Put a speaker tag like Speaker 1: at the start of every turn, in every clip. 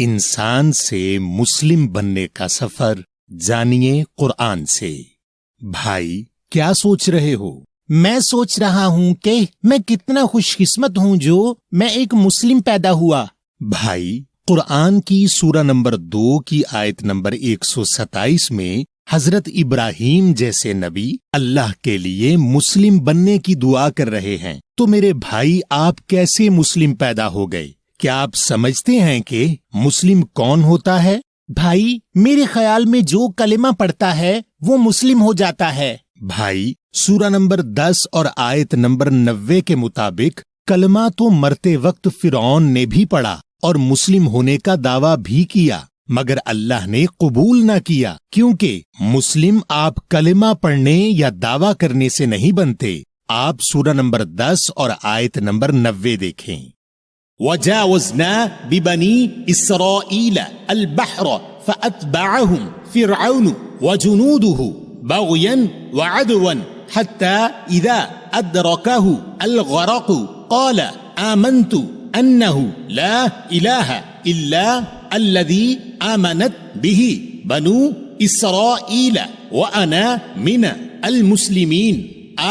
Speaker 1: انسان سے مسلم بننے کا سفر جانیے قرآن سے۔ بھائی کیا سوچ رہے ہو؟
Speaker 2: میں سوچ رہا ہوں کہ میں کتنا خوش قسمت ہوں جو میں ایک مسلم پیدا ہوا۔
Speaker 1: بھائی قرآن کی سورہ نمبر 2 کی آیت نمبر 127 میں حضرت ابراہیم جیسے نبی اللہ کے لیے مسلم بننے کی دعا کر رہے ہیں، تو میرے بھائی آپ کیسے مسلم پیدا ہو گئے؟ کیا آپ سمجھتے ہیں کہ مسلم کون ہوتا ہے؟
Speaker 2: بھائی میرے خیال میں جو کلمہ پڑھتا ہے وہ مسلم ہو جاتا ہے۔
Speaker 1: بھائی سورہ نمبر 10 اور آیت نمبر 90 کے مطابق کلمہ تو مرتے وقت فرعون نے بھی پڑھا اور مسلم ہونے کا دعویٰ بھی کیا، مگر اللہ نے قبول نہ کیا، کیونکہ مسلم آپ کلمہ پڑھنے یا دعویٰ کرنے سے نہیں بنتے۔ آپ سورہ نمبر 10 اور آیت نمبر 90 دیکھیں۔
Speaker 3: وَجَاوَزْنَا بِبَنِي إِسْرَائِيلَ الْبَحْرَ فَأَتْبَعَهُمْ فِرْعَوْنُ وَجُنُودُهُ بَغْيًا وَعَدْوًا حَتَّى إِذَا أَدْرَكَهُ الْغَرَقُ قَالَ آمَنْتُ أَنَّهُ لَا إِلَهَ إِلَّا الَّذِي آمَنَتْ بِهِ بَنُو إِسْرَائِيلَ وَأَنَا مِنَ الْمُسْلِمِينَ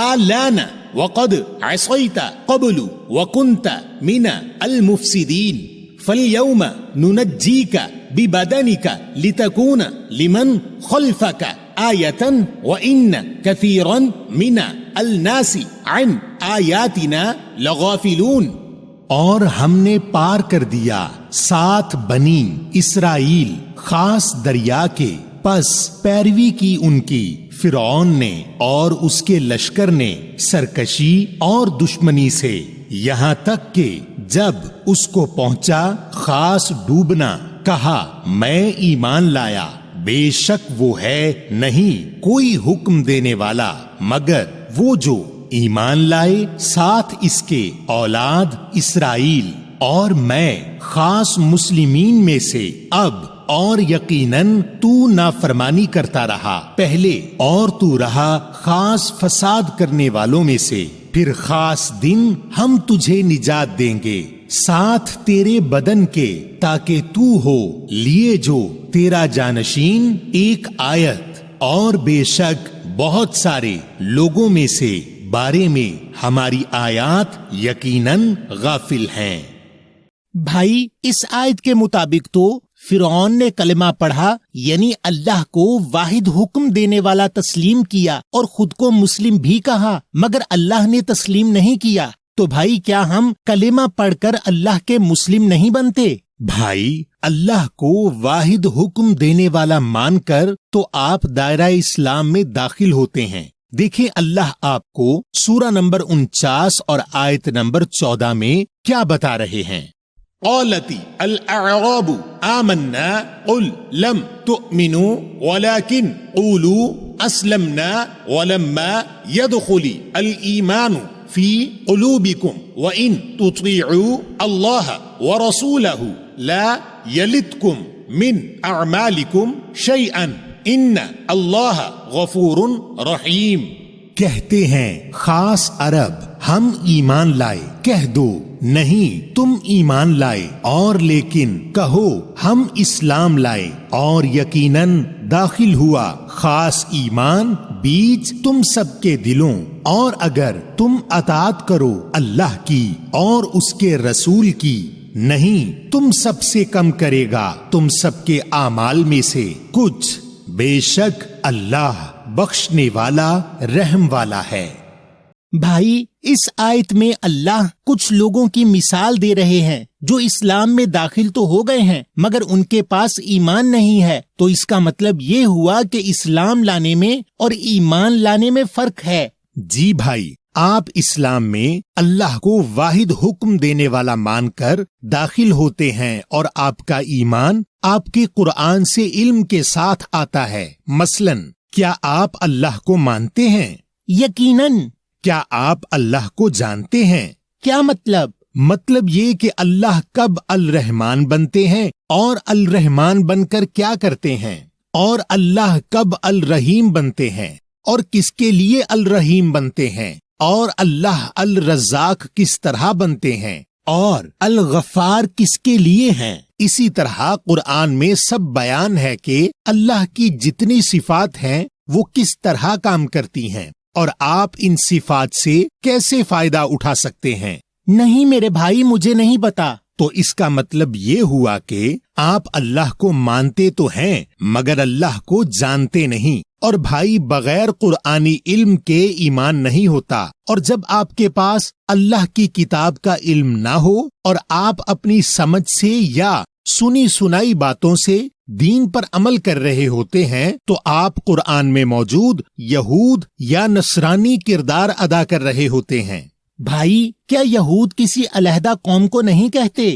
Speaker 3: آلَانَ وَقَدْ عَصَيْتَ قَبْلُ وَكُنْتَ مِنَ الْمُفْسِدِينَ فَالْيَوْمَ نُنَجِّيكَ بِبَدَنِكَ لِتَكُونَ لِمَنْ خَلْفَكَ آيَةً وَإِنَّ كَثِيرًا مِنَ النَّاسِ عَنْ آيَاتِنَا لَغَافِلُونَ۔
Speaker 1: اور ہم نے پار کر دیا 7 بنی اسرائیل خاص دریا کے، پس پیروی کی ان کی فرعون نے اور اس کے لشکر نے سرکشی اور دشمنی سے، یہاں تک کہ جب اس کو پہنچا خاص ڈوبنا، کہا میں ایمان لایا، بے شک وہ ہے نہیں کوئی حکم دینے والا مگر وہ جو ایمان لائے، ساتھ اس کے اولاد اسرائیل، اور میں خاص مسلمین میں سے اب، اور یقیناً تو نافرمانی کرتا رہا پہلے، اور تو رہا خاص فساد کرنے والوں میں سے، پھر خاص دن ہم تجھے نجات دیں گے ساتھ تیرے بدن کے، تاکہ تو ہو لیے جو تیرا جانشین ایک آیت، اور بے شک بہت سارے لوگوں میں سے بارے میں ہماری آیات یقیناً غافل ہیں۔
Speaker 2: بھائی اس آیت کے مطابق تو فرعون نے کلمہ پڑھا، یعنی اللہ کو واحد حکم دینے والا تسلیم کیا اور خود کو مسلم بھی کہا، مگر اللہ نے تسلیم نہیں کیا۔ تو بھائی کیا ہم کلمہ پڑھ کر اللہ کے مسلم نہیں بنتے؟
Speaker 1: بھائی اللہ کو واحد حکم دینے والا مان کر تو آپ دائرہ اسلام میں داخل ہوتے ہیں۔ دیکھیں اللہ آپ کو سورہ نمبر 49 اور آیت نمبر 14 میں کیا بتا رہے ہیں۔
Speaker 3: قالت الأعراب آمنا قل لم تؤمنوا ولكن قولوا أسلمنا ولما يدخل الإيمان في قلوبكم وإن تطيعوا الله ورسوله لا يلدكم من أعمالكم شيئا إن الله غفور رحيم۔
Speaker 1: کہتے ہیں خاص عرب ہم ایمان لائے، کہہ دو نہیں تم ایمان لائے، اور لیکن کہو ہم اسلام لائے، اور یقیناً داخل ہوا خاص ایمان بیچ تم سب کے دلوں، اور اگر تم اطاعت کرو اللہ کی اور اس کے رسول کی، نہیں تم سب سے کم کرے گا تم سب کے اعمال میں سے کچھ، بے شک اللہ بخشنے والا رحم والا ہے۔
Speaker 2: بھائی اس آیت میں اللہ کچھ لوگوں کی مثال دے رہے ہیں جو اسلام میں داخل تو ہو گئے ہیں مگر ان کے پاس ایمان نہیں ہے، تو اس کا مطلب یہ ہوا کہ اسلام لانے میں اور ایمان لانے میں فرق ہے۔
Speaker 1: جی بھائی، آپ اسلام میں اللہ کو واحد حکم دینے والا مان کر داخل ہوتے ہیں، اور آپ کا ایمان آپ کے قرآن سے علم کے ساتھ آتا ہے۔ مثلاً کیا آپ اللہ کو مانتے ہیں؟
Speaker 2: یقیناً۔
Speaker 1: کیا آپ اللہ کو جانتے ہیں؟
Speaker 2: کیا مطلب؟
Speaker 1: مطلب یہ کہ اللہ کب الرحمن بنتے ہیں اور الرحمن بن کر کیا کرتے ہیں، اور اللہ کب الرحیم بنتے ہیں اور کس کے لیے الرحیم بنتے ہیں، اور اللہ الرزاق کس طرح بنتے ہیں، اور الغفار کس کے لیے ہیں۔ اسی طرح قرآن میں سب بیان ہے کہ اللہ کی جتنی صفات ہیں وہ کس طرح کام کرتی ہیں اور آپ ان صفات سے کیسے فائدہ اٹھا سکتے ہیں۔
Speaker 2: نہیں میرے بھائی، مجھے نہیں پتا۔
Speaker 1: تو اس کا مطلب یہ ہوا کہ آپ اللہ کو مانتے تو ہیں مگر اللہ کو جانتے نہیں، اور بھائی بغیر قرآنی علم کے ایمان نہیں ہوتا، اور جب آپ کے پاس اللہ کی کتاب کا علم نہ ہو اور آپ اپنی سمجھ سے یا سنی سنائی باتوں سے دین پر عمل کر رہے ہوتے ہیں تو آپ قرآن میں موجود یہود یا نصرانی کردار ادا کر رہے ہوتے ہیں۔
Speaker 2: بھائی کیا یہود کسی علیحدہ قوم کو نہیں کہتے؟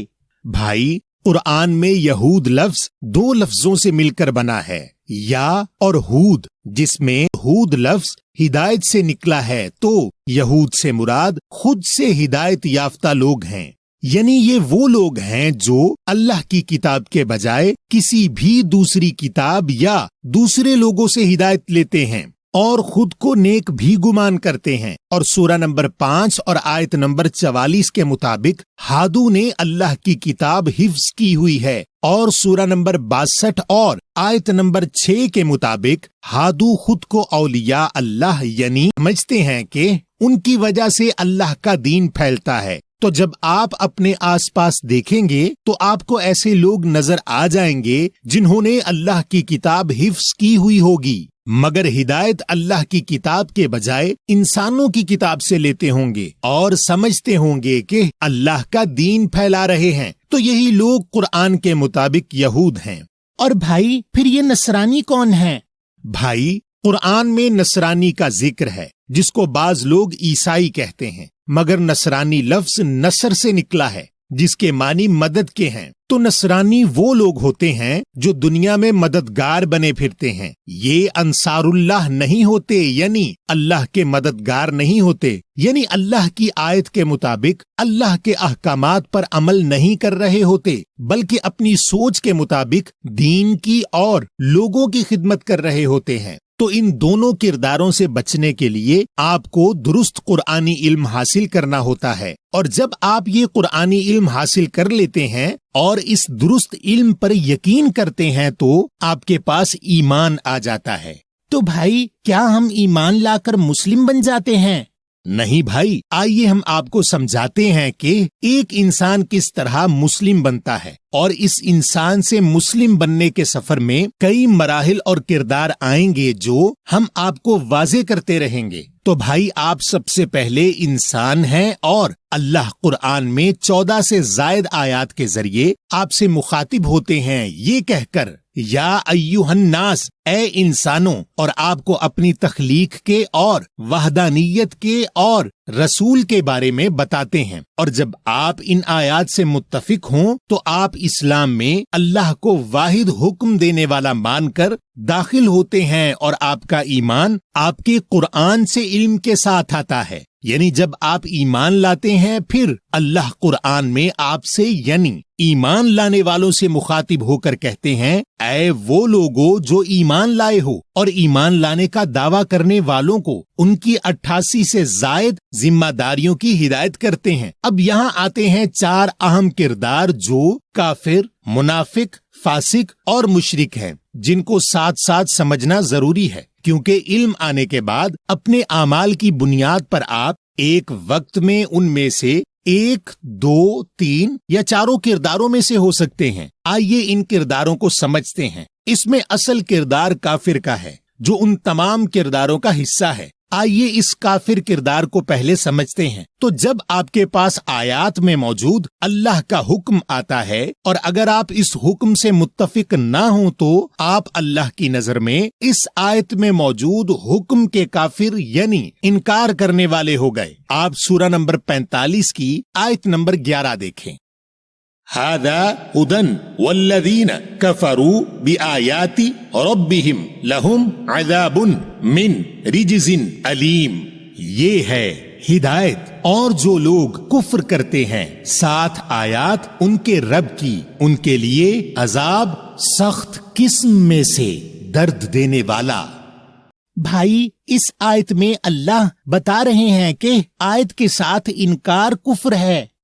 Speaker 1: بھائی قرآن میں یہود لفظ دو لفظوں سے مل کر بنا ہے، یا اور ہود، جس میں ہود لفظ ہدایت سے نکلا ہے، تو یہود سے مراد خود سے ہدایت یافتہ لوگ ہیں، یعنی یہ وہ لوگ ہیں جو اللہ کی کتاب کے بجائے کسی بھی دوسری کتاب یا دوسرے لوگوں سے ہدایت لیتے ہیں اور خود کو نیک بھی گمان کرتے ہیں۔ اور سورہ نمبر 5 اور آیت نمبر 44 کے مطابق ہادو نے اللہ کی کتاب حفظ کی ہوئی ہے، اور سورہ نمبر 62 اور آیت نمبر 6 کے مطابق ہادو خود کو اولیاء اللہ یعنی سمجھتے ہیں کہ ان کی وجہ سے اللہ کا دین پھیلتا ہے۔ تو جب آپ اپنے آس پاس دیکھیں گے تو آپ کو ایسے لوگ نظر آ جائیں گے جنہوں نے اللہ کی کتاب حفظ کی ہوئی ہوگی مگر ہدایت اللہ کی کتاب کے بجائے انسانوں کی کتاب سے لیتے ہوں گے اور سمجھتے ہوں گے کہ اللہ کا دین پھیلا رہے ہیں، تو یہی لوگ قرآن کے مطابق یہود ہیں۔
Speaker 2: اور بھائی پھر یہ نصرانی کون ہیں؟
Speaker 1: بھائی قرآن میں نصرانی کا ذکر ہے جس کو بعض لوگ عیسائی کہتے ہیں، مگر نصرانی لفظ نصر سے نکلا ہے جس کے معنی مدد کے ہیں۔ تو نصرانی وہ لوگ ہوتے ہیں جو دنیا میں مددگار بنے پھرتے ہیں، یہ انصار اللہ نہیں ہوتے، یعنی اللہ کے مددگار نہیں ہوتے، یعنی اللہ کی آیت کے مطابق اللہ کے احکامات پر عمل نہیں کر رہے ہوتے بلکہ اپنی سوچ کے مطابق دین کی اور لوگوں کی خدمت کر رہے ہوتے ہیں۔ تو ان دونوں کرداروں سے بچنے کے لیے آپ کو درست قرآنی علم حاصل کرنا ہوتا ہے، اور جب آپ یہ قرآنی علم حاصل کر لیتے ہیں اور اس درست علم پر یقین کرتے ہیں تو آپ کے پاس ایمان آ جاتا ہے۔
Speaker 2: تو بھائی کیا ہم ایمان لا کر مسلم بن جاتے ہیں؟
Speaker 1: نہیں بھائی، آئیے ہم آپ کو سمجھاتے ہیں کہ ایک انسان کس طرح مسلم بنتا ہے، اور اس انسان سے مسلم بننے کے سفر میں کئی مراحل اور کردار آئیں گے جو ہم آپ کو واضح کرتے رہیں گے۔ تو بھائی آپ سب سے پہلے انسان ہیں، اور اللہ قرآن میں 14 سے زائد آیات کے ذریعے آپ سے مخاطب ہوتے ہیں یہ کہہ کر یا ایھا الناس، اے انسانوں، اور آپ کو اپنی تخلیق کے اور وحدانیت کے اور رسول کے بارے میں بتاتے ہیں، اور جب آپ ان آیات سے متفق ہوں تو آپ اسلام میں اللہ کو واحد حکم دینے والا مان کر داخل ہوتے ہیں، اور آپ کا ایمان آپ کے قرآن سے علم کے ساتھ آتا ہے۔ یعنی جب آپ ایمان لاتے ہیں پھر اللہ قرآن میں آپ سے یعنی ایمان لانے والوں سے مخاطب ہو کر کہتے ہیں اے وہ لوگوں جو ایمان لائے ہو، اور ایمان لانے کا دعویٰ کرنے والوں کو ان کی 88 سے زائد ذمہ داریوں کی ہدایت کرتے ہیں۔ اب یہاں آتے ہیں 4 اہم کردار جو کافر، منافق، فاسق اور مشرک ہیں، جن کو ساتھ ساتھ سمجھنا ضروری ہے، کیونکہ علم آنے کے بعد اپنے اعمال کی بنیاد پر آپ ایک وقت میں ان میں سے 1، 2، 3 یا 4 کرداروں میں سے ہو سکتے ہیں۔ آئیے ان کرداروں کو سمجھتے ہیں۔ اس میں اصل کردار کافر کا ہے جو ان تمام کرداروں کا حصہ ہے۔ آئیے اس کافر کردار کو پہلے سمجھتے ہیں۔ تو جب آپ کے پاس آیات میں موجود اللہ کا حکم آتا ہے اور اگر آپ اس حکم سے متفق نہ ہوں تو آپ اللہ کی نظر میں اس آیت میں موجود حکم کے کافر یعنی انکار کرنے والے ہو گئے۔ آپ سورہ نمبر 45 کی آیت نمبر 11 دیکھیں۔
Speaker 3: هذا هدى والذين كفروا بآيات ربهم لهم عذاب من رجز علیم،
Speaker 1: یہ ہے ہدایت، اور جو لوگ کفر کرتے ہیں ساتھ آیات ان کے رب کی، ان کے لیے عذاب سخت قسم میں سے درد دینے والا۔
Speaker 2: بھائی اس آیت میں اللہ بتا رہے ہیں کہ آیت کے ساتھ انکار کفر ہے،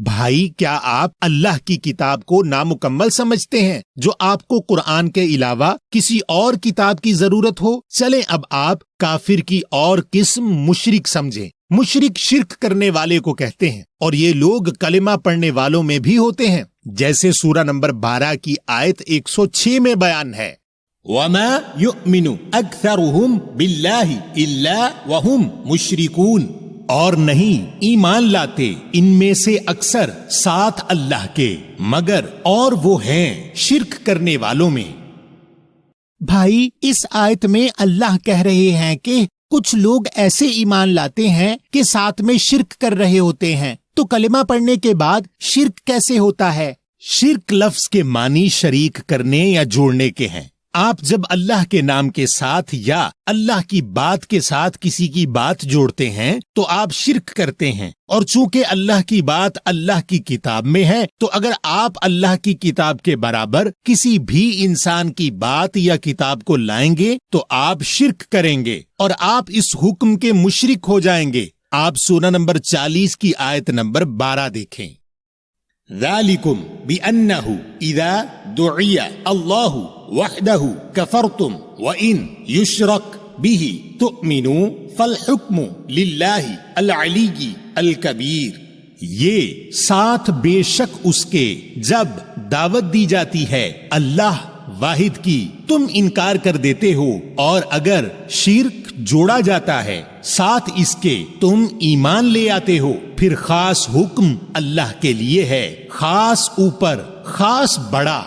Speaker 1: بھائی کیا آپ اللہ کی کتاب کو نامکمل سمجھتے ہیں جو آپ کو قرآن کے علاوہ کسی اور کتاب کی ضرورت ہو؟ چلیں اب آپ کافر کی اور قسم مشرک سمجھیں۔ مشرک شرک کرنے والے کو کہتے ہیں اور یہ لوگ کلمہ پڑھنے والوں میں بھی ہوتے ہیں، جیسے سورہ نمبر 12 کی آیت 106 میں بیان ہے،
Speaker 3: وَمَا يُؤْمِنُ أَكْثَرُهُمْ بِاللَّهِ إِلَّا وَهُمْ مُشْرِكُونَ،
Speaker 1: اور نہیں ایمان لاتے ان میں سے اکثر ساتھ اللہ کے مگر اور وہ ہیں شرک کرنے والوں میں۔
Speaker 2: بھائی اس آیت میں اللہ کہہ رہے ہیں کہ کچھ لوگ ایسے ایمان لاتے ہیں کہ ساتھ میں شرک کر رہے ہوتے ہیں، تو کلمہ پڑھنے کے بعد شرک کیسے ہوتا ہے؟
Speaker 1: شرک لفظ کے معنی شریک کرنے یا جوڑنے کے ہیں۔ آپ جب اللہ کے نام کے ساتھ یا اللہ کی بات کے ساتھ کسی کی بات جوڑتے ہیں تو آپ شرک کرتے ہیں، اور چونکہ اللہ کی بات اللہ کی کتاب میں ہے تو اگر آپ اللہ کی کتاب کے برابر کسی بھی انسان کی بات یا کتاب کو لائیں گے تو آپ شرک کریں گے اور آپ اس حکم کے مشرک ہو جائیں گے۔ آپ سورہ نمبر 40 کی آیت نمبر 12 دیکھیں۔
Speaker 3: ذَلِكُمْ بِأَنَّهُ إِذَا دُعِيَ اللَّهُ وَحْدَهُ كَفَرْتُمْ وَإِنْ يُشْرَكْ بِهِ تُؤْمِنُوا فَالْحُكْمُ لِلَّهِ الْعَلِيِّ الْكَبِيرِ،
Speaker 1: یہ ساتھ بے شک اس کے جب دعوت دی جاتی ہے اللہ واحد کی تم انکار کر دیتے ہو، اور اگر شرک جوڑا جاتا ہے ساتھ اس کے تم ایمان لے آتے ہو، پھر خاص حکم اللہ کے لیے ہے، خاص اوپر خاص بڑا۔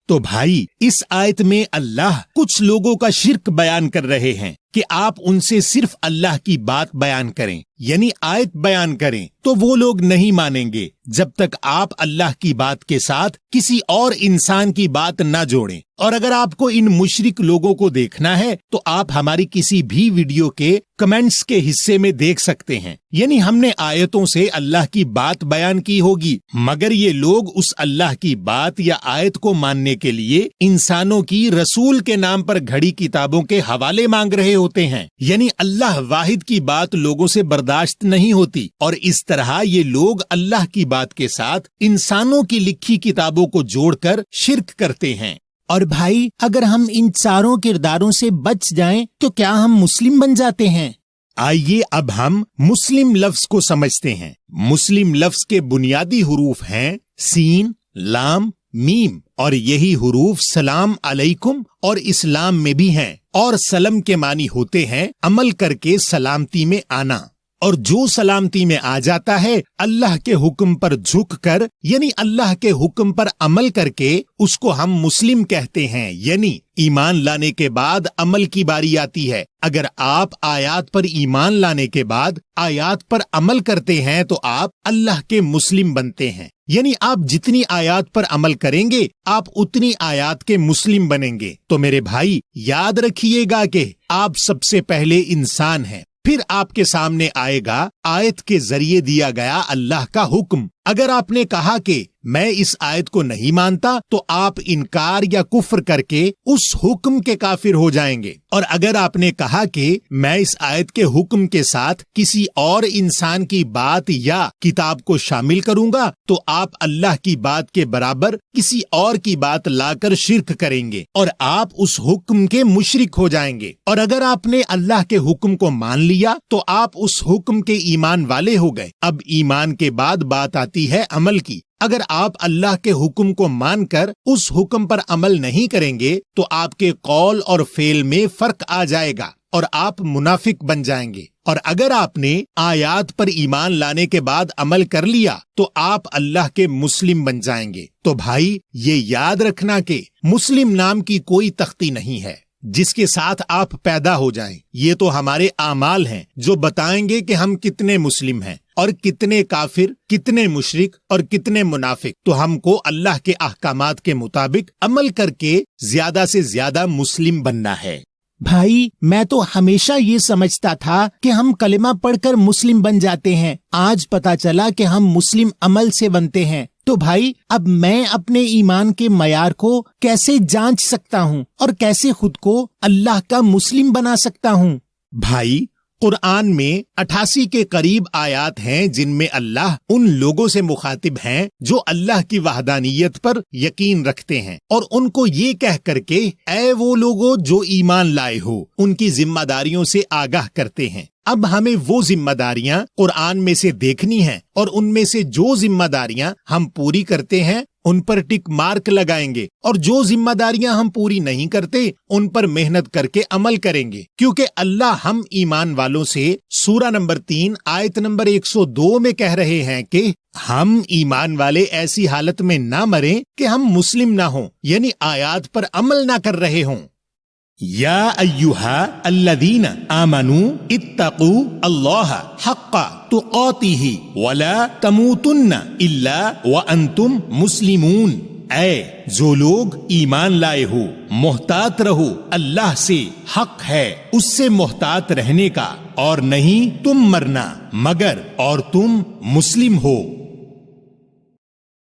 Speaker 1: تو بھائی اس آیت میں اللہ کچھ لوگوں کا شرک بیان کر رہے ہیں کہ آپ ان سے صرف اللہ کی بات بیان کریں، یعنی آیت بیان کریں، تو وہ لوگ نہیں مانیں گے جب تک آپ اللہ کی بات کے ساتھ کسی اور انسان کی بات نہ جوڑیں۔ اور اگر آپ کو ان مشرک لوگوں کو دیکھنا ہے تو آپ ہماری کسی بھی ویڈیو کے کمنٹس کے حصے میں دیکھ سکتے ہیں، یعنی ہم نے آیتوں سے اللہ کی بات بیان کی ہوگی، مگر یہ لوگ اس اللہ کی بات یا آیت کو ماننے کے لیے انسانوں کی رسول کے نام پر گھڑی کتابوں کے حوالے مانگ رہے ہوتے ہیں، یعنی اللہ واحد کی بات لوگوں سے برداشت نہیں ہوتی، اور اس طرح یہ لوگ اللہ کی بات کے ساتھ انسانوں کی لکھی کتابوں کو جوڑ کر شرک کرتے ہیں۔
Speaker 2: اور بھائی اگر ہم ان چاروں کرداروں سے بچ جائیں تو کیا ہم مسلم بن جاتے ہیں؟
Speaker 1: آئیے اب ہم مسلم لفظ کو سمجھتے ہیں۔ مسلم لفظ کے بنیادی حروف ہیں سین، لام، میم، اور یہی حروف سلام علیکم اور اسلام میں بھی ہیں، اور سلم کے معنی ہوتے ہیں عمل کر کے سلامتی میں آنا، اور جو سلامتی میں آ جاتا ہے اللہ کے حکم پر جھک کر، یعنی اللہ کے حکم پر عمل کر کے، اس کو ہم مسلم کہتے ہیں، یعنی ایمان لانے کے بعد عمل کی باری آتی ہے۔ اگر آپ آیات پر ایمان لانے کے بعد آیات پر عمل کرتے ہیں تو آپ اللہ کے مسلم بنتے ہیں، یعنی آپ جتنی آیات پر عمل کریں گے آپ اتنی آیات کے مسلم بنیں گے۔ تو میرے بھائی یاد رکھیے گا کہ آپ سب سے پہلے انسان ہیں، پھر آپ کے سامنے آئے گا آیت کے ذریعے دیا گیا اللہ کا حکم۔ اگر آپ نے کہا کہ میں اس آیت کو نہیں مانتا تو آپ انکار یا کفر کر کے اس حکم کے کافر ہو جائیں گے، اور اگر آپ نے کہا کہ میں اس آیت کے حکم کے ساتھ کسی اور انسان کی بات یا کتاب کو شامل کروں گا تو آپ اللہ کی بات کے برابر کسی اور کی بات لا کر شرک کریں گے اور آپ اس حکم کے مشرک ہو جائیں گے۔ اور اگر آپ نے اللہ کے حکم کو مان لیا تو آپ اس حکم کے ایمان والے ہو گئے۔ اب ایمان کے بعد بات آتی ہے عمل کی۔ اگر آپ اللہ کے حکم کو مان کر اس حکم پر عمل نہیں کریں گے تو آپ کے قول اور فعل میں فرق آ جائے گا اور آپ منافق بن جائیں گے۔ اور اگر آپ نے آیات پر ایمان لانے کے بعد عمل کر لیا تو آپ اللہ کے مسلم بن جائیں گے۔ تو بھائی یہ یاد رکھنا کہ مسلم نام کی کوئی تختی نہیں ہے جس کے ساتھ آپ پیدا ہو جائیں۔ یہ تو ہمارے اعمال ہیں جو بتائیں گے کہ ہم کتنے مسلم ہیں اور کتنے کافر، کتنے مشرک اور کتنے منافق۔ تو ہم کو اللہ کے احکامات کے مطابق عمل کر کے زیادہ سے زیادہ مسلم بننا ہے۔
Speaker 2: بھائی میں تو ہمیشہ یہ سمجھتا تھا کہ ہم کلمہ پڑھ کر مسلم بن جاتے ہیں، آج پتا چلا کہ ہم مسلم عمل سے بنتے ہیں۔ تو بھائی اب میں اپنے ایمان کے معیار کو کیسے جانچ سکتا ہوں اور کیسے خود کو اللہ کا مسلم بنا سکتا ہوں؟
Speaker 1: بھائی
Speaker 2: قرآن میں 88 کے قریب آیات ہیں جن میں اللہ ان لوگوں سے مخاطب ہیں جو اللہ کی وحدانیت پر یقین رکھتے ہیں، اور ان کو یہ کہہ کر کے اے وہ لوگوں جو ایمان لائے ہو ان کی ذمہ داریوں سے آگاہ کرتے ہیں۔ اب ہمیں وہ ذمہ داریاں قرآن میں سے دیکھنی ہیں، اور ان میں سے جو ذمہ داریاں ہم پوری کرتے ہیں ان پر ٹک مارک لگائیں گے، اور جو ذمہ داریاں ہم پوری نہیں کرتے ان پر محنت کر کے عمل کریں گے، کیونکہ اللہ ہم ایمان والوں سے سورہ نمبر 3 آیت نمبر 102 میں کہہ رہے ہیں کہ ہم ایمان والے ایسی حالت میں نہ مریں کہ ہم مسلم نہ ہوں، یعنی آیات پر عمل نہ کر رہے ہوں۔
Speaker 3: یا ایھا الذین آمنوا اتقوا اللہ حق تقاتہ ولا تموتن الا وانتم مسلمون، اے جو لوگ ایمان لائے ہو محتاط رہو اللہ سے، حق ہے اس سے محتاط رہنے کا، اور نہیں تم مرنا مگر اور تم مسلم ہو۔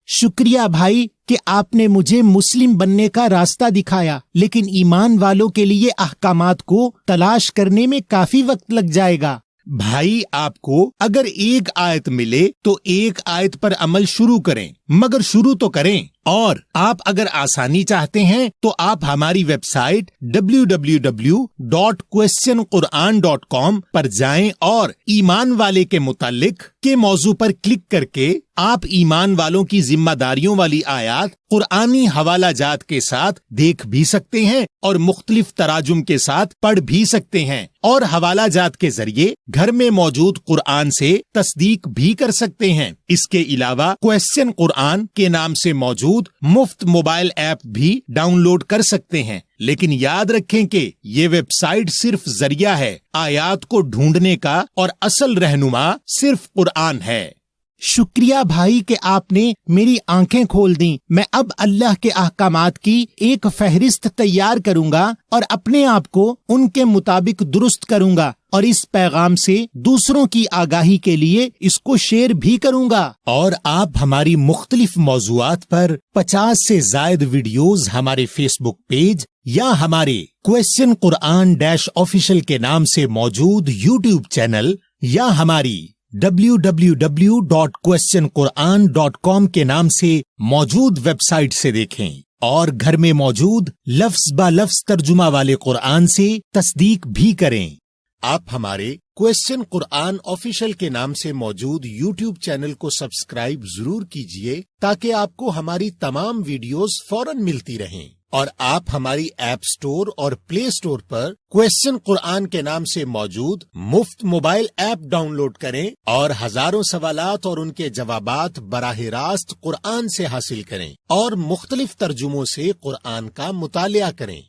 Speaker 2: شکریہ بھائی کہ آپ نے مجھے مسلم بننے کا راستہ دکھایا، لیکن ایمان والوں کے لیے احکامات کو تلاش کرنے میں کافی وقت لگ جائے گا۔
Speaker 1: بھائی آپ کو اگر ایک آیت ملے تو ایک آیت پر عمل شروع کریں، مگر شروع تو کریں۔ اور آپ اگر آسانی چاہتے ہیں تو آپ ہماری ویب سائٹ www.questionquran.com پر جائیں اور ایمان والے کے متعلق کے موضوع پر کلک کر کے آپ ایمان والوں کی ذمہ داریوں والی آیات قرآنی حوالہ جات کے ساتھ دیکھ بھی سکتے ہیں اور مختلف تراجم کے ساتھ پڑھ بھی سکتے ہیں، اور حوالہ جات کے ذریعے گھر میں موجود قرآن سے تصدیق بھی کر سکتے ہیں۔ اس کے علاوہ کویسچن قرآن کے نام سے موجود مفت موبائل ایپ بھی ڈاؤن لوڈ کر سکتے ہیں، لیکن یاد رکھیں کہ یہ ویب سائٹ صرف ذریعہ ہے، آیات کو ڈھونڈنے کا اور اصل رہنما صرف قرآن ہے۔
Speaker 2: شکریہ بھائی کہ آپ نے میری آنکھیں کھول دیں۔ میں اب اللہ کے احکامات کی ایک فہرست تیار کروں گا اور اپنے آپ کو ان کے مطابق درست کروں گا، اور اس پیغام سے دوسروں کی آگاہی کے لیے اس کو شیئر بھی کروں گا۔
Speaker 1: اور آپ ہماری مختلف موضوعات پر 50 سے زائد ویڈیوز ہمارے فیس بک پیج یا ہمارے کویسچن قرآن آفیشل کے نام سے موجود یوٹیوب چینل یا ہماری www.questionquran.com کے نام سے موجود ویب سائٹ سے دیکھیں، اور گھر میں موجود لفظ با لفظ ترجمہ والے قرآن سے تصدیق بھی کریں۔ آپ ہمارے کویسچن قرآن آفیشل کے نام سے موجود یوٹیوب چینل کو سبسکرائب ضرور کیجئے تاکہ آپ کو ہماری تمام ویڈیوز فوراً ملتی رہیں، اور آپ ہماری ایپ سٹور اور پلے سٹور پر کویسچن قرآن کے نام سے موجود مفت موبائل ایپ ڈاؤن لوڈ کریں اور ہزاروں سوالات اور ان کے جوابات براہ راست قرآن سے حاصل کریں اور مختلف ترجموں سے قرآن کا مطالعہ کریں۔